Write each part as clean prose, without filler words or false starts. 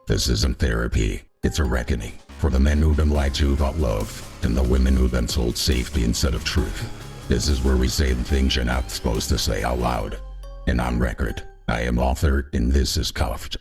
This isn't therapy, it's a reckoning for the men who've been lied to about love and the women who've been sold safety instead of truth. This is where we say the things you're not supposed to say out loud. And on record, I am author and this is Cuffed.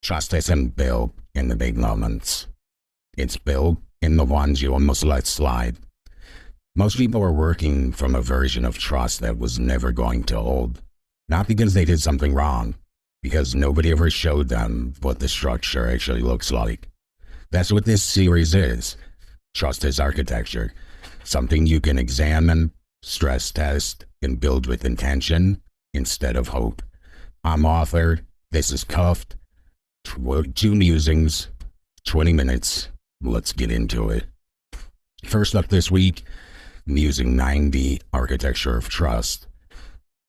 Trust isn't built in the big moments. It's built in the ones you almost let slide. Most people are working from a version of trust that was never going to hold. Not because they did something wrong, because nobody ever showed them what the structure actually looks like. That's what this series is. Trust is architecture, something you can examine, stress test, and build with intention instead of hope. I'm author, this is Cuffed, 2 musings, 20 minutes, let's get into it. First up this week, musing 90, Architecture of Trust.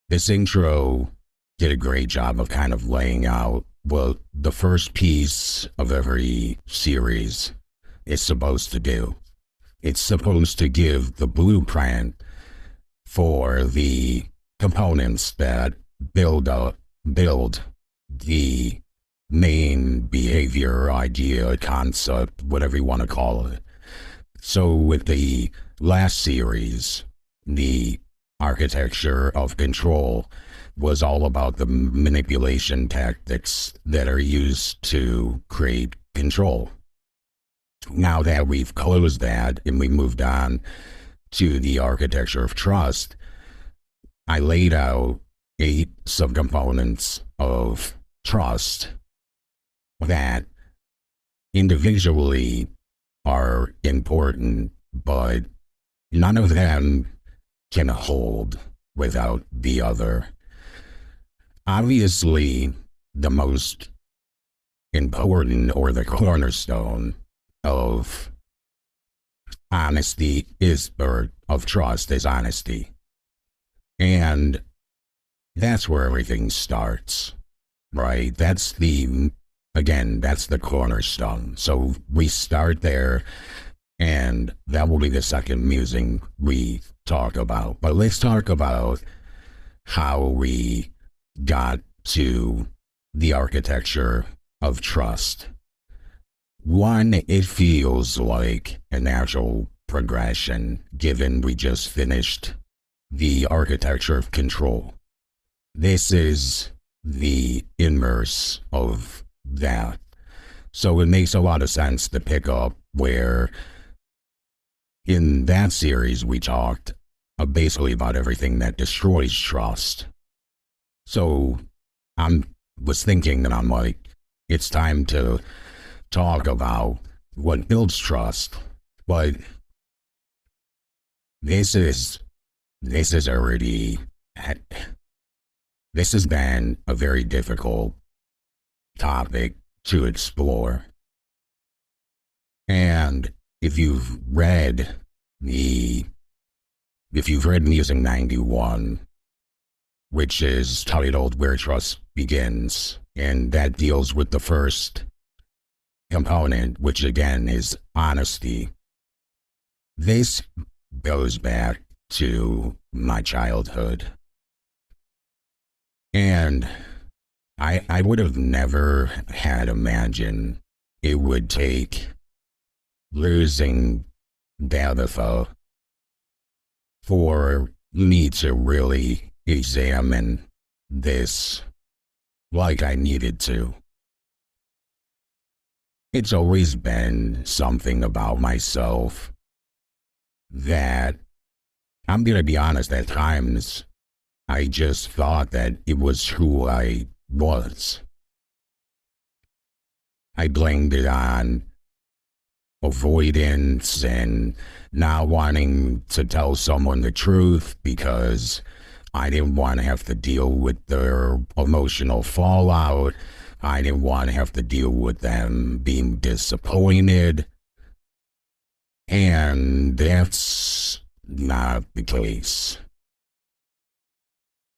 This intro did a great job of kind of laying out what the first piece of every series is supposed to do. It's supposed to give the blueprint for the components that build the main behavior, idea, concept, whatever you want to call it. So with the last series, the architecture of control was all about the manipulation tactics that are used to create control. Now that we've closed that and we moved on to the architecture of trust, I laid out 8 subcomponents of trust that individually are important, but none of them can hold without the other. Obviously, the most important or the cornerstone of honesty of trust is honesty. And that's where everything starts, right? That's the cornerstone. So we start there, and that will be the second musing we talk about. But let's talk about how we got to the architecture of trust. One, it feels like a natural progression, given we just finished the architecture of control. This is the inverse of that. So it makes a lot of sense to pick up where in that series we talked basically about everything that destroys trust. So I was thinking that I'm like, it's time to talk about what builds trust. But this has been a very difficult topic to explore. And if you've read Musing 91, which is titled Where Trust Begins, and that deals with the first component, which again is honesty. This goes back to my childhood. And I would have never had imagined it would take losing Tabitha for me to really examine this like I needed to. It's always been something about myself that, I'm going to be honest, at times I just thought that it was who I was. I blamed it on avoidance and not wanting to tell someone the truth because I didn't want to have to deal with their emotional fallout. I didn't want to have to deal with them being disappointed. And that's not the case.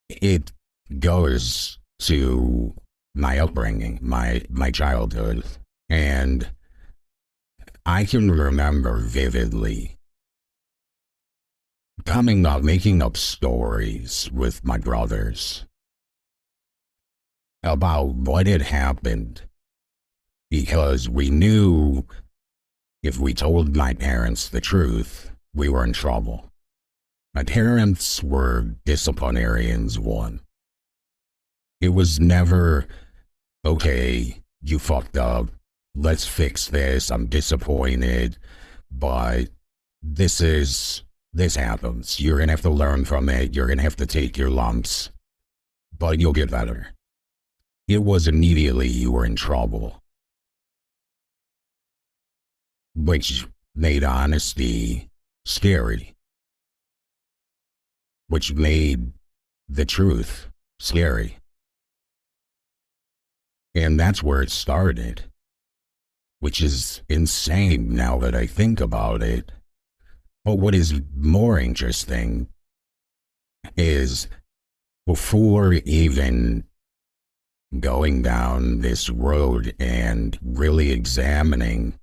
It goes to my upbringing, my childhood. And I can remember vividly making up stories with my brothers about what had happened, because we knew if we told my parents the truth, we were in trouble. My parents were disciplinarians, one. It was never, okay, you fucked up, let's fix this, I'm disappointed, but this happens. You're gonna have to learn from it, you're gonna have to take your lumps, but you'll get better. It was immediately you were in trouble, which made honesty scary, which made the truth scary. And that's where it started, which is insane now that I think about it. But what is more interesting is before even going down this road and really examining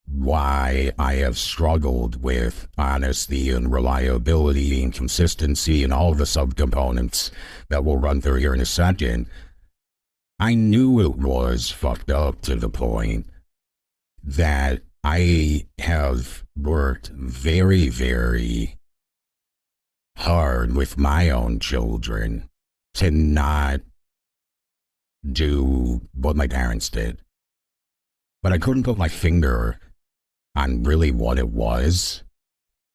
why I have struggled with honesty and reliability and consistency and all the subcomponents that we'll run through here in a second, I knew it was fucked up to the point that I have worked very, very hard with my own children to not do what my parents did. But I couldn't put my finger on really what it was.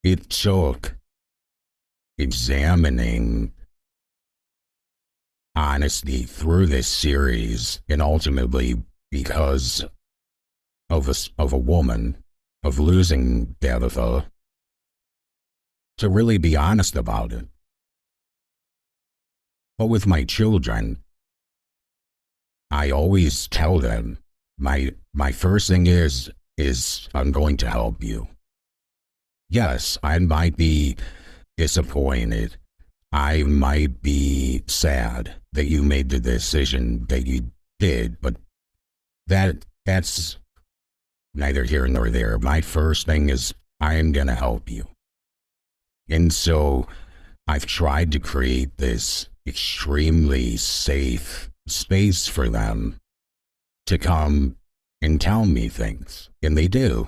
It took examining honesty through this series, and ultimately because of a woman, of losing Tabitha, to really be honest about it. But with my children, I always tell them, my first thing is I'm going to help you. Yes, I might be disappointed. I might be sad that you made the decision that you did, but that's neither here nor there. My first thing is I am going to help you. And so I've tried to create this extremely safe space for them to come and tell me things, and they do.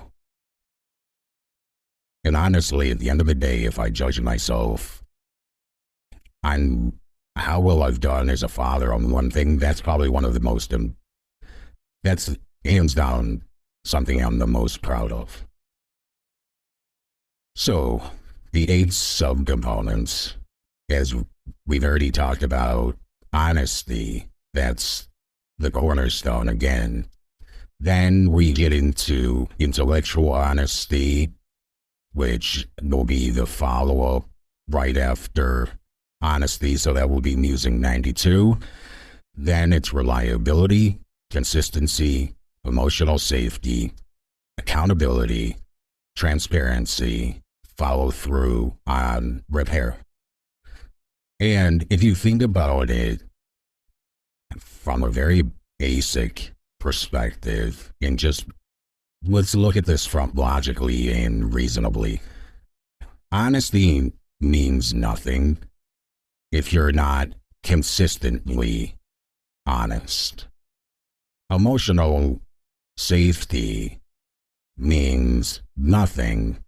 And honestly, at the end of the day, if I judge myself on how well I've done as a father on one thing, that's probably one of the most, that's hands down something I'm the most proud of. So, the 8 subcomponents, as we've already talked about, honesty, that's the cornerstone again. Then we get into intellectual honesty, which will be the follow-up right after honesty, so that will be musing 92. Then it's reliability, consistency, emotional safety, accountability, transparency, follow through on repair. And if you think about it from a very basic perspective, and just let's look at this from logically and reasonably, honesty means nothing if you're not consistently honest. Emotional safety means nothing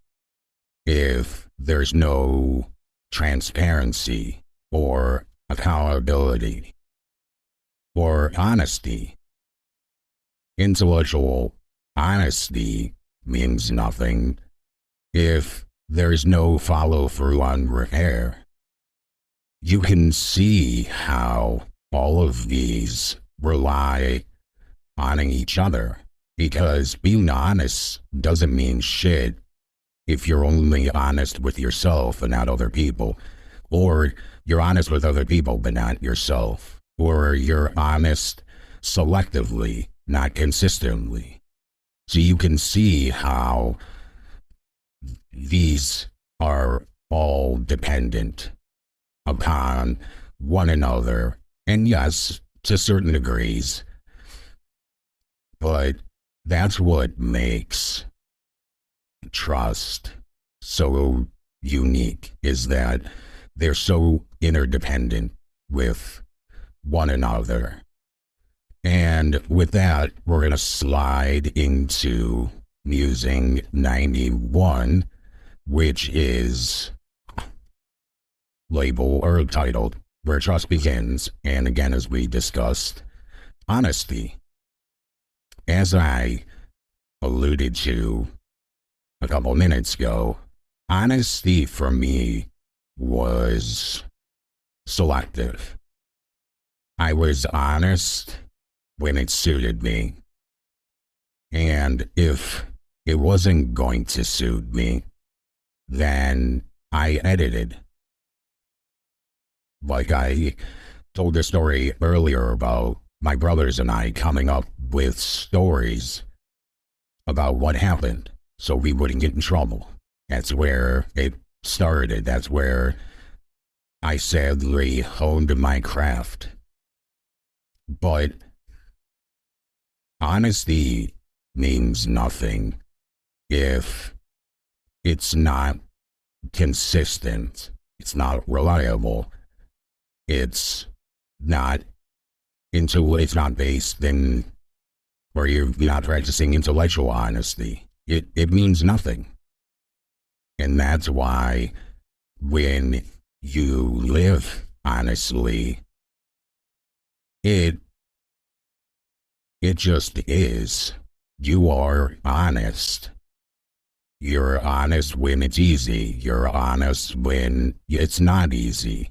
if there's no transparency or accountability or honesty. Intellectual honesty means nothing if there's no follow through on repair. You can see how all of these rely on each other, because being honest doesn't mean shit if you're only honest with yourself and not other people, or you're honest with other people but not yourself, or you're honest selectively, not consistently. So you can see how these are all dependent upon one another, and yes, to certain degrees, but that's what makes trust so unique, is that they're so interdependent with one another. And with that, we're going to slide into musing 91, which is labeled or titled Where Trust Begins. And again, as we discussed, honesty. As I alluded to a couple minutes ago, honesty for me was selective. I was honest when it suited me. And if it wasn't going to suit me, then I edited. Like I told the story earlier about my brothers and I coming up with stories about what happened so we wouldn't get in trouble. That's where it started. That's where I sadly honed my craft. But honesty means nothing if it's not consistent, it's not reliable, it's not based in, or you're not practicing intellectual honesty. It means nothing. And that's why when you live honestly, it just is. You are honest. You're honest when it's easy. You're honest when it's not easy.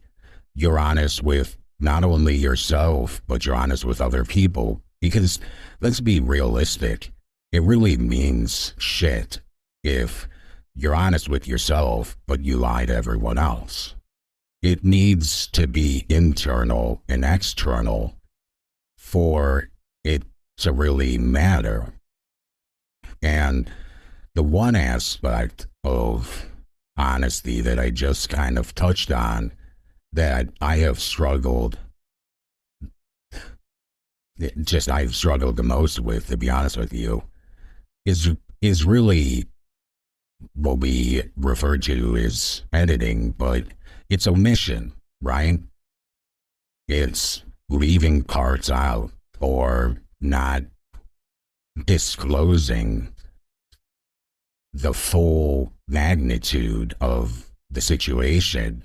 You're honest with not only yourself, but you're honest with other people. Because let's be realistic. It really means shit if you're honest with yourself, but you lie to everyone else. It needs to be internal and external for it to really matter. And the one aspect of honesty that I just kind of touched on that I have struggled, I've struggled the most with, to be honest with you, is really what we refer to as editing, but it's omission, right? It's leaving parts out or not disclosing the full magnitude of the situation.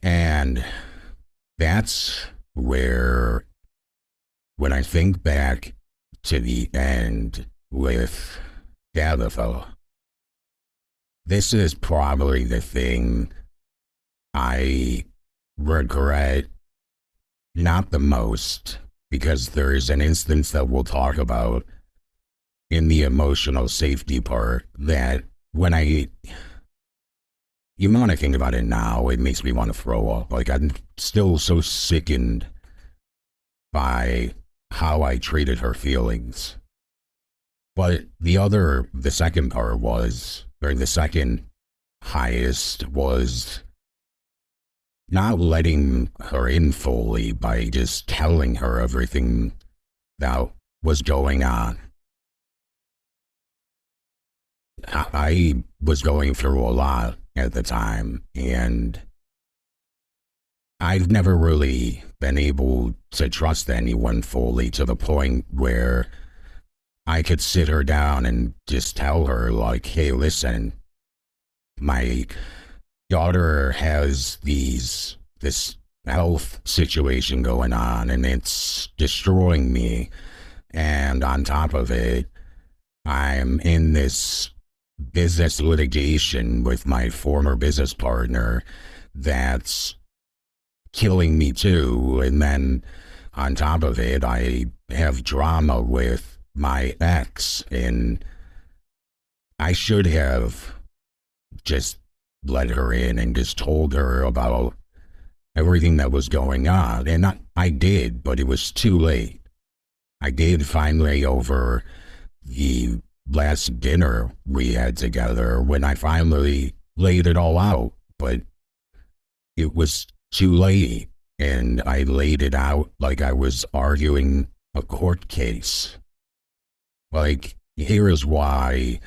And that's where, when I think back to the end with Tabitha, this is probably the thing I regret not the most, because there's an instance that we'll talk about in the emotional safety part that when you want to think about it now, it makes me want to throw up. Like, I'm still so sickened by how I treated her feelings. But the second part was, or the second highest was not letting her in fully by just telling her everything that was going on. I was going through a lot at the time, and I've never really been able to trust anyone fully to the point where I could sit her down and just tell her, like, hey, listen, my daughter has this health situation going on, and it's destroying me. And on top of it, I'm in this business litigation with my former business partner that's killing me too. And then on top of it, I have drama with my ex, and I should have just let her in and just told her about everything that was going on. And I did, but it was too late. I did finally, over the last dinner we had together, when I finally laid it all out, but it was too late, and I laid it out like I was arguing a court case. Like, here's why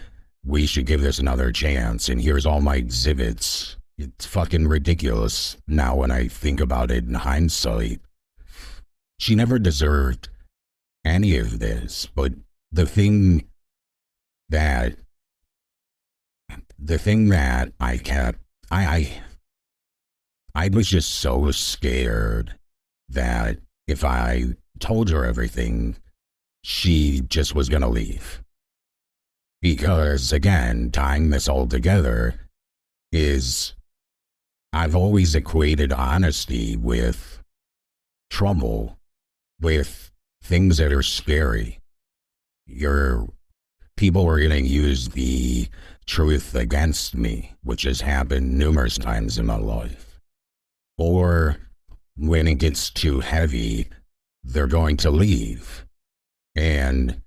we should give this another chance, and here's all my exhibits. It's fucking ridiculous now when I think about it in hindsight. She never deserved any of this, but the thing that I kept, I was just so scared that if I told her everything, she just was gonna leave. Because again, tying this all together is I've always equated honesty with trouble, with things that are scary. Your people are going to use the truth against me, which has happened numerous times in my life. Or when it gets too heavy, they're going to leave. And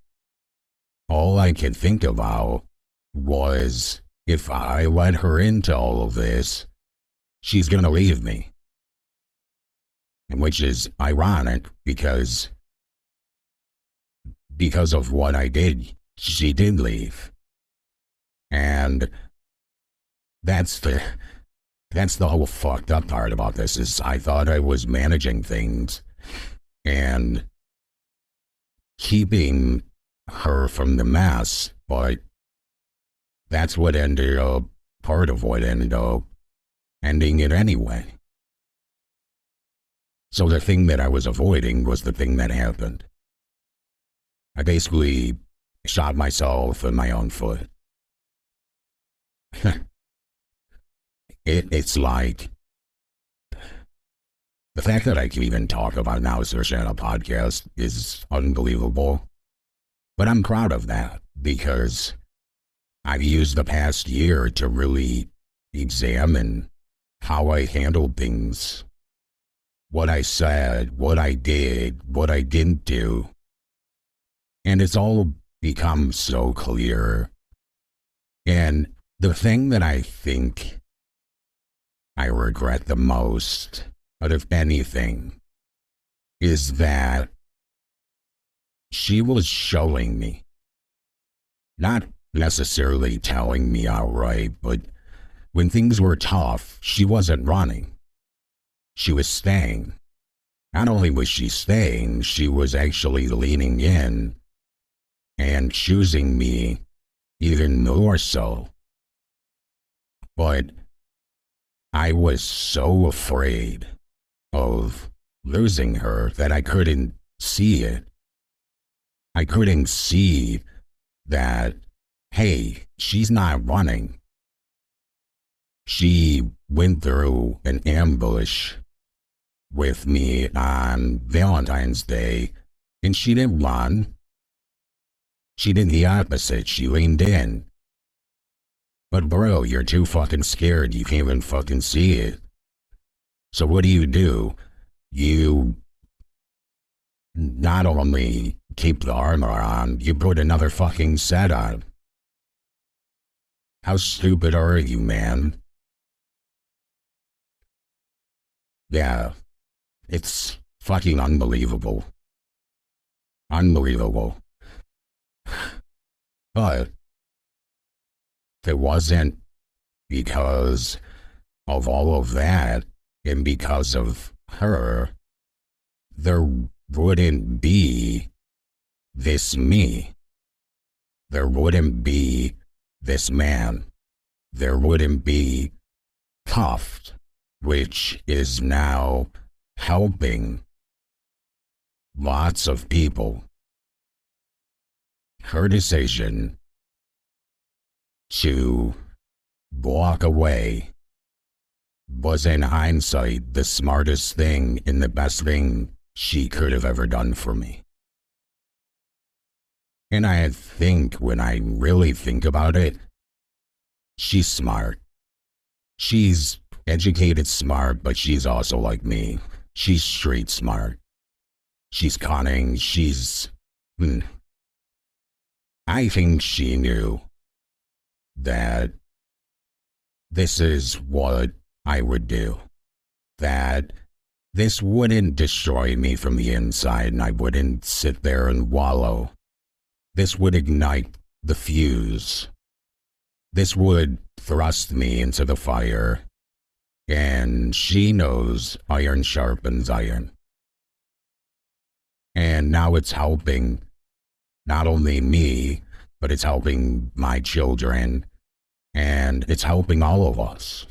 all I could think about was if I let her into all of this, she's going to leave me. Which is ironic because of what I did, she did leave. And that's the whole fucked up part about this is I thought I was managing things and keeping her from the mess, but that's what ended up, part of what ended up ending it anyway. So the thing that I was avoiding was the thing that happened. I basically shot myself in my own foot. It's like, the fact that I can even talk about Now Search on a podcast is unbelievable. But I'm proud of that because I've used the past year to really examine how I handled things, what I said, what I did, what I didn't do. And it's all become so clear. And the thing that I think I regret the most out of anything is that she was showing me, not necessarily telling me outright, but when things were tough, she wasn't running. She was staying. Not only was she staying, she was actually leaning in and choosing me even more so. But I was so afraid of losing her that I couldn't see it. I couldn't see that, hey, she's not running. She went through an ambush with me on Valentine's Day, and she didn't run. She did the opposite. She leaned in. But bro, you're too fucking scared. You can't even fucking see it. So what do? You not only keep the armor on, you put another fucking set on. How stupid are you, man? Yeah, it's fucking unbelievable. Unbelievable. But if it wasn't because of all of that and because of her, there wouldn't be this me. There wouldn't be this man. There wouldn't be Cuffed, which is now helping lots of people. Her decision to walk away was, in hindsight, the smartest thing and the best thing she could have ever done for me. And I think, when I really think about it, she's smart. She's educated smart, but she's also like me. She's street smart. She's cunning. I think she knew that this is what I would do. That this wouldn't destroy me from the inside and I wouldn't sit there and wallow. This would ignite the fuse. This would thrust me into the fire. And she knows iron sharpens iron. And now it's helping not only me, but it's helping my children, and it's helping all of us.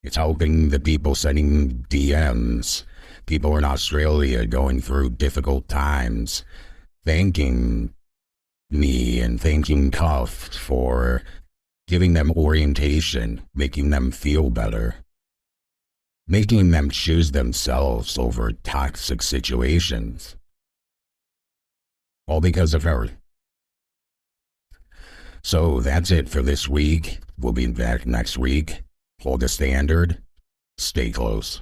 It's helping the people sending DMs, people in Australia going through difficult times, thanking me and thanking Cuff for giving them orientation, making them feel better, making them choose themselves over toxic situations. All because of her. So that's it for this week. We'll be back next week. Hold the standard. Stay close.